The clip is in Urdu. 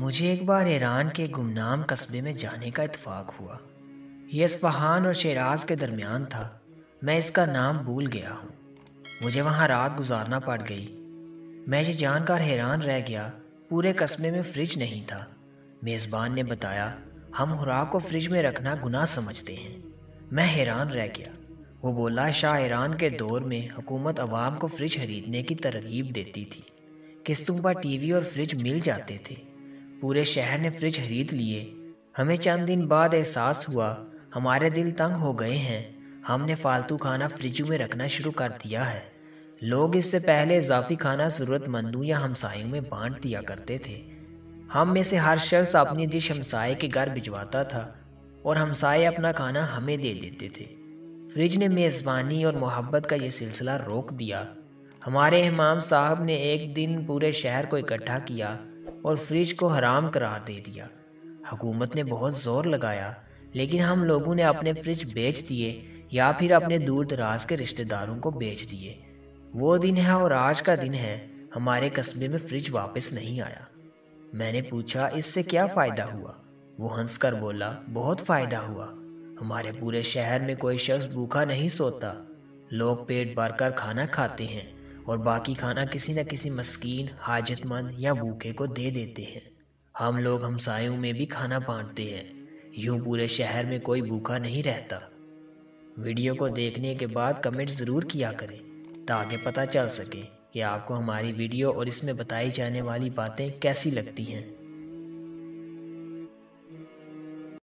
مجھے ایک بار ایران کے گمنام قصبے میں جانے کا اتفاق ہوا۔ یہ اصفہان اور شیراز کے درمیان تھا۔ میں اس کا نام بھول گیا ہوں۔ مجھے وہاں رات گزارنا پڑ گئی۔ میں یہ جان کر حیران رہ گیا، پورے قصبے میں فریج نہیں تھا۔ میزبان نے بتایا، ہم خوراک کو فریج میں رکھنا گناہ سمجھتے ہیں۔ میں حیران رہ گیا۔ وہ بولا، شاہ ایران کے دور میں حکومت عوام کو فریج خریدنے کی ترغیب دیتی تھی۔ قسطوں پر ٹی وی اور فریج مل جاتے تھے۔ پورے شہر نے فریج خرید لیے۔ ہمیں چند دن بعد احساس ہوا ہمارے دل تنگ ہو گئے ہیں۔ ہم نے فالتو کھانا فریجوں میں رکھنا شروع کر دیا ہے۔ لوگ اس سے پہلے اضافی کھانا ضرورت مندوں یا ہمسایوں میں بانٹ دیا کرتے تھے۔ ہم میں سے ہر شخص اپنی ڈش ہمسائے کے گھر بھجواتا تھا اور ہمسائے اپنا کھانا ہمیں دے دیتے تھے۔ فریج نے میزبانی اور محبت کا یہ سلسلہ روک دیا۔ ہمارے امام صاحب نے ایک دن پورے شہر کو اکٹھا کیا اور فریج کو حرام قرار دے دیا۔ حکومت نے بہت زور لگایا، لیکن ہم لوگوں نے اپنے فریج بیچ دیے یا پھر اپنے دور دراز کے رشتہ داروں کو بیچ دیے۔ وہ دن ہے اور آج کا دن ہے، ہمارے قصبے میں فریج واپس نہیں آیا۔ میں نے پوچھا، اس سے کیا فائدہ ہوا؟ وہ ہنس کر بولا، بہت فائدہ ہوا۔ ہمارے پورے شہر میں کوئی شخص بھوکا نہیں سوتا۔ لوگ پیٹ بھر کر کھانا کھاتے ہیں اور باقی کھانا کسی نہ کسی مسکین، حاجت مند یا بھوکے کو دے دیتے ہیں۔ ہم لوگ ہمسایوں میں بھی کھانا بانٹتے ہیں۔ یوں پورے شہر میں کوئی بھوکا نہیں رہتا۔ ویڈیو کو دیکھنے کے بعد کمنٹ ضرور کیا کریں تاکہ پتہ چل سکے کہ آپ کو ہماری ویڈیو اور اس میں بتائی جانے والی باتیں کیسی لگتی ہیں۔